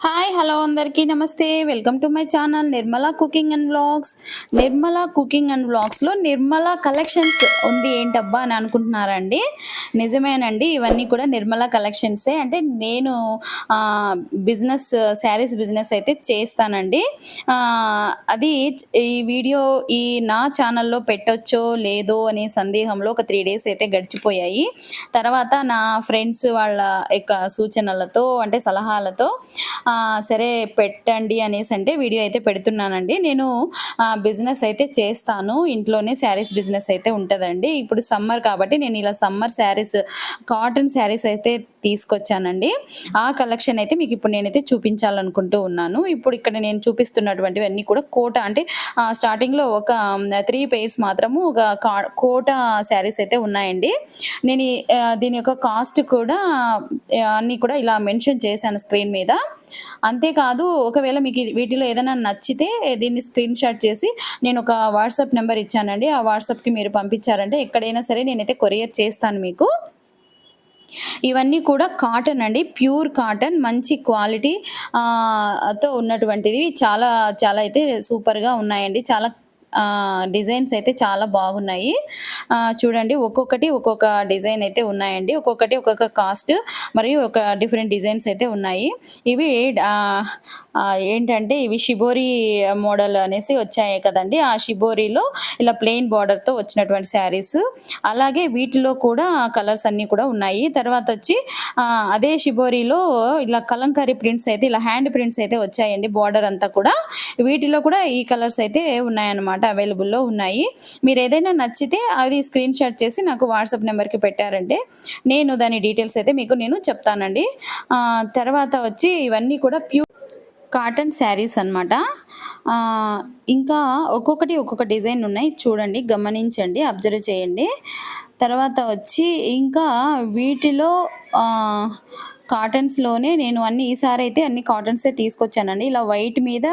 Hi hello అందరికీ నమస్తే. Welcome to my channel Nirmala cooking and vlogs. Nirmala cooking and వ్లాగ్స్లో Nirmala collections ఉంది ఏంటబ్బా అని అనుకుంటున్నారండి. నిజమేనండి, ఇవన్నీ కూడా నిర్మలా కలెక్షన్సే. అంటే నేను బిజినెస్, శారీస్ బిజినెస్ అయితే చేస్తానండి. అది ఈ వీడియో ఈ నా ఛానల్లో పెట్టొచ్చో లేదో అనే సందేహంలో ఒక 3 డేస్ అయితే గడిచిపోయాయి. తర్వాత నా ఫ్రెండ్స్ వాళ్ళ యొక్క సూచనలతో అంటే సలహాలతో సరే పెట్టండి అనేసి అంటే వీడియో అయితే పెడుతున్నానండి. నేను బిజినెస్ అయితే చేస్తాను. ఇంట్లోనే శారీస్ బిజినెస్ అయితే ఉంటదండి. ఇప్పుడు సమ్మర్ కాబట్టి నేను ఇలా సమ్మర్ శారీస్, కాటన్ శారీస్ అయితే తీసుకొచ్చానండి. ఆ కలెక్షన్ అయితే మీకు ఇప్పుడు నేనైతే చూపించాలనుకుంటూ ఉన్నాను. ఇప్పుడు ఇక్కడ నేను చూపిస్తున్నటువంటివన్నీ కూడా కోట అంటే స్టార్టింగ్‌లో ఒక 3 పెయిర్స్ మాత్రము ఒక కోట శారీస్ అయితే ఉన్నాయండి. నేను దీని యొక్క కాస్ట్ కూడా అన్నీ కూడా ఇలా మెన్షన్ చేశాను స్క్రీన్ మీద. అంతేకాదు, ఒకవేళ మీకు వీటిలో ఏదైనా నచ్చితే దీన్ని స్క్రీన్ షాట్ చేసి నేను ఒక వాట్సాప్ నెంబర్ ఇచ్చానండి. ఆ వాట్సాప్‌కి మీరు పంపించారంటే ఎక్కడైనా సరే నేనైతే కొరియర్ చేస్తాను మీకు. ఇవన్నీ కూడా కాటన్ అండి. ప్యూర్ కాటన్, మంచి క్వాలిటీ తో ఉన్నటువంటివి. చాలా చాలా అయితే సూపర్‌గా ఉన్నాయండి. చాలా డిజైన్స్ అయితే చాలా బాగున్నాయి. చూడండి, ఒక్కొక్కటి ఒక్కొక్క డిజైన్ అయితే ఉన్నాయండి. ఒక్కొక్కటి ఒక్కొక్క కాస్ట్ మరియు ఒక డిఫరెంట్ డిజైన్స్ అయితే ఉన్నాయి. ఇవి ఏంటంటే ఇవి షిబోరి మోడల్ అనేసి వచ్చాయి కదండీ! ఆ షిబోరిలో ఇలా ప్లెయిన్ బార్డర్‌తో వచ్చినటువంటి శారీస్. అలాగే వీటిలో కూడా కలర్స్ అన్నీ కూడా ఉన్నాయి. తర్వాతొచ్చి అదే షిబోరిలో ఇలా కలంకారీ ప్రింట్స్ అయితే ఇలా హ్యాండ్ ప్రింట్స్ అయితే వచ్చాయండి బార్డర్ అంతా కూడా. వీటిలో కూడా ఈ కలర్స్ అయితే ఉన్నాయన్నమాట, అవైలబుల్‌లో ఉన్నాయి. మీరేదైనా నచ్చితే అది స్క్రీన్ షాట్ చేసి నాకు వాట్సాప్ నెంబర్‌కి పెట్టారంటే నేను దాని డీటెయిల్స్ అయితే మీకు నేను చెప్తానండి. తర్వాత వచ్చి ఇవన్నీ కూడా కాటన్ శారీస్ అనమాట. ఇంకా ఒక్కొక్కటి ఒక్కొక్క డిజైన్ ఉన్నాయి. చూడండి, గమనించండి, అబ్జర్వ్ చేయండి. తర్వాత వచ్చి ఇంకా వీటిలో కాటన్స్‌లోనే నేను ఈసారైతే అన్ని కాటన్సే తీసుకొచ్చానండి. ఇలా వైట్ మీద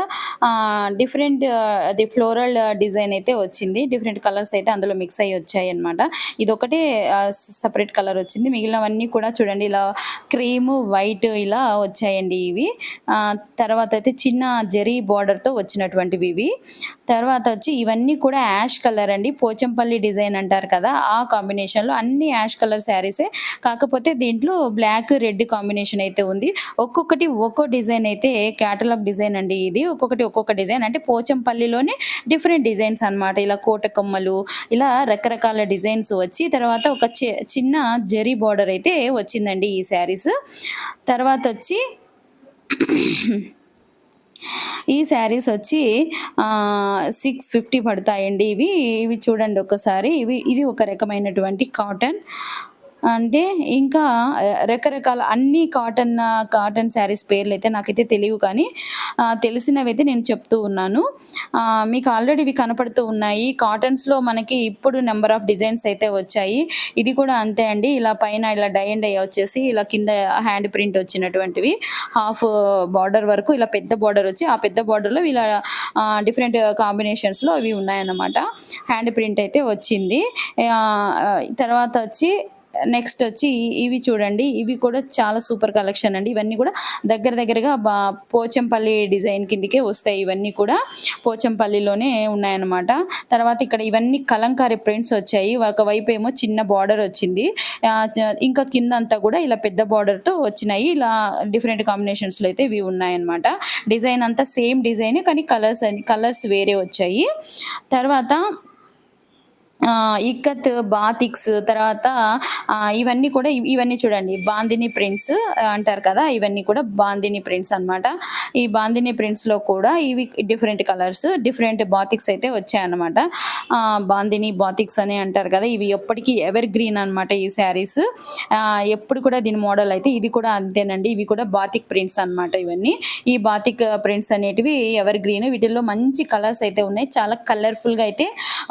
డిఫరెంట్ అది ఫ్లోరల్ డిజైన్ అయితే వచ్చింది. డిఫరెంట్ కలర్స్ అయితే అందులో మిక్స్ అయ్యి వచ్చాయన్నమాట. ఇదొకటే సెపరేట్ కలర్ వచ్చింది. మిగిలినవన్నీ కూడా చూడండి ఇలా క్రీము, వైట్ ఇలా వచ్చాయండి ఇవి. తర్వాత అయితే చిన్న జెరీ బార్డర్‌తో వచ్చినటువంటివి ఇవి. తర్వాత వచ్చి ఇవన్నీ కూడా యాష్ కలర్ అండి. పోచంపల్లి డిజైన్ అంటారు కదా! ఆ కాంబినేషన్‌లో అన్ని యాష్ కలర్ శారీసే. కాకపోతే దీంట్లో బ్లాక్, రెడ్ కాంబినేషన్ అయితే ఉంది. ఒక్కొక్కటి ఒక్కో డిజైన్ అయితే క్యాటలాగ్ డిజైన్ అండి ఇది. ఒక్కొక్కటి ఒక్కొక్క డిజైన్ అంటే పోచంపల్లిలోనే డిఫరెంట్ డిజైన్స్ అన్నమాట. ఇలా కోట కొమ్మలు, ఇలా రకరకాల డిజైన్స్ వచ్చి తర్వాత ఒక చిన్న జెరీ బార్డర్ అయితే వచ్చిందండి ఈ శారీస్. తర్వాతొచ్చి ఈ శారీస్ వచ్చి 650 పడతాయండి ఇవి. ఇవి చూడండి ఒక్కసారి. ఇది ఒక రకమైనటువంటి కాటన్. అంటే ఇంకా రకరకాల అన్ని కాటన్ శారీస్ పేర్లయితే నాకైతే తెలియవు కానీ తెలిసినవైతే నేను చెప్తూ ఉన్నాను. మీకు ఆల్రెడీ ఇవి కనపడుతూ ఉన్నాయి. కాటన్స్‌లో మనకి ఇప్పుడు నంబర్ ఆఫ్ డిజైన్స్ అయితే వచ్చాయి. ఇది కూడా అంతే అండి. ఇలా పైన ఇలా డై అండ్ డై వచ్చేసి ఇలా కింద హ్యాండ్ ప్రింట్ వచ్చినటువంటివి. హాఫ్ బార్డర్ వరకు ఇలా పెద్ద బార్డర్ వచ్చి ఆ పెద్ద బార్డర్‌లో ఇలా డిఫరెంట్ కాంబినేషన్స్‌లో అవి ఉన్నాయన్నమాట. హ్యాండ్ ప్రింట్ అయితే వచ్చింది. తర్వాత వచ్చి నెక్స్ట్ వచ్చి ఇవి చూడండి. ఇవి కూడా చాలా సూపర్ కలెక్షన్ అండి. ఇవన్నీ కూడా దగ్గరగా పోచంపల్లి డిజైన్ కిందకే వస్తాయి. ఇవన్నీ కూడా పోచంపల్లిలోనే ఉన్నాయన్నమాట. తర్వాత ఇక్కడ ఇవన్నీ కలంకారీ ప్రింట్స్ వచ్చాయి. ఒకవైపు ఏమో చిన్న బార్డర్ వచ్చింది. ఇంకా కిందంతా కూడా ఇలా పెద్ద బార్డర్‌తో వచ్చినాయి. ఇలా డిఫరెంట్ కాంబినేషన్స్‌లో అయితే ఇవి ఉన్నాయన్నమాట. డిజైన్ అంతా సేమ్ డిజైనే కానీ కలర్స్ వేరే వచ్చాయి. తర్వాత ఇక్కత్, బాతిక్స్, తర్వాత ఇవన్నీ కూడా ఇవన్నీ చూడండి బాందిని ప్రింట్స్ అంటారు కదా! ఇవన్నీ కూడా బాందిని ప్రింట్స్ అన్నమాట. ఈ బాందిని ప్రింట్స్‌లో కూడా ఇవి డిఫరెంట్ కలర్స్, డిఫరెంట్ బాతిక్స్ అయితే వచ్చాయన్నమాట. బాందిని బాతిక్స్ అని అంటారు కదా! ఇవి ఎప్పటికీ ఎవర్ గ్రీన్ అన్నమాట ఈ శారీస్. ఎప్పుడు కూడా దీని మోడల్ అయితే ఇది కూడా అంతేనండి. ఇవి కూడా బాతిక్ ప్రింట్స్ అన్నమాట ఇవన్నీ. ఈ బాతిక్ ప్రింట్స్ అనేటివి ఎవర్ గ్రీన్. వీటిల్లో మంచి కలర్స్ అయితే ఉన్నాయి. చాలా కలర్‌ఫుల్‌గా అయితే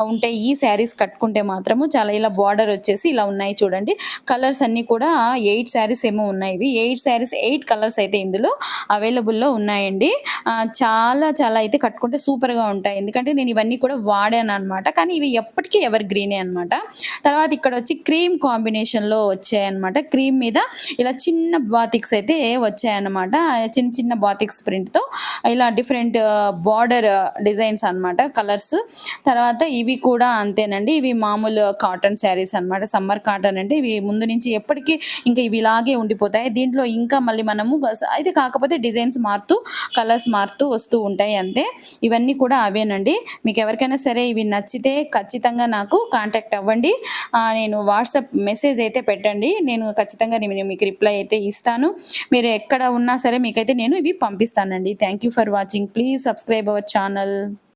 ఉంటాయి. ఈ శారీస్ కట్టుకుంటే మాత్రము చాలా ఇలా బార్డర్ వచ్చేసి ఇలా ఉన్నాయి చూడండి. కలర్స్ అన్నీ కూడా 8 శారీస్ ఏమో ఉన్నాయి. ఇవి 8 శారీస్ 8 కలర్స్ అయితే ఇందులో అవైలబుల్‌లో ఉన్నాయండి. చాలా చాలా అయితే కట్టుకుంటే సూపర్‌గా ఉంటాయి. ఎందుకంటే నేను ఇవన్నీ కూడా వాడాననమాట. కానీ ఇవి ఎప్పటికీ ఎవర్ గ్రీనే అనమాట. తర్వాత ఇక్కడొచ్చి క్రీమ్ కాంబినేషన్‌లో వచ్చాయన్నమాట. క్రీమ్ మీద ఇలా చిన్న బాతిక్స్ అయితే వచ్చాయన్నమాట. చిన్న చిన్న బాతిక్స్ ప్రింట్‌తో ఇలా డిఫరెంట్ బార్డర్ డిజైన్స్ అన్నమాట కలర్స్. తర్వాత ఇవి కూడా అంతేనండి. ఇవి మామూలు కాటన్ శారీస్ అన్నమాట. సమ్మర్ కాటన్ అంటే ఇవి ముందు నుంచి ఎప్పటికీ ఇంకా ఇవి ఇలాగే ఉండిపోతాయి. దీంట్లో ఇంకా మళ్ళీ మనము అయితే కాకపోతే డిజైన్స్ మారుతూ, కలర్స్ మారుతూ వస్తూ ఉంటాయి అంతే. ఇవన్నీ కూడా అవేనండి. మీకు ఎవరికైనా సరే ఇవి నచ్చితే ఖచ్చితంగా నాకు కాంటాక్ట్ అవ్వండి. నేను వాట్సాప్ మెసేజ్ అయితే పెట్టండి. నేను ఖచ్చితంగా మీకు రిప్లై అయితే ఇస్తాను. మీరు ఎక్కడ ఉన్నా సరే మీకైతే నేను ఇవి పంపిస్తానండి. Thank you for watching. Please subscribe our channel.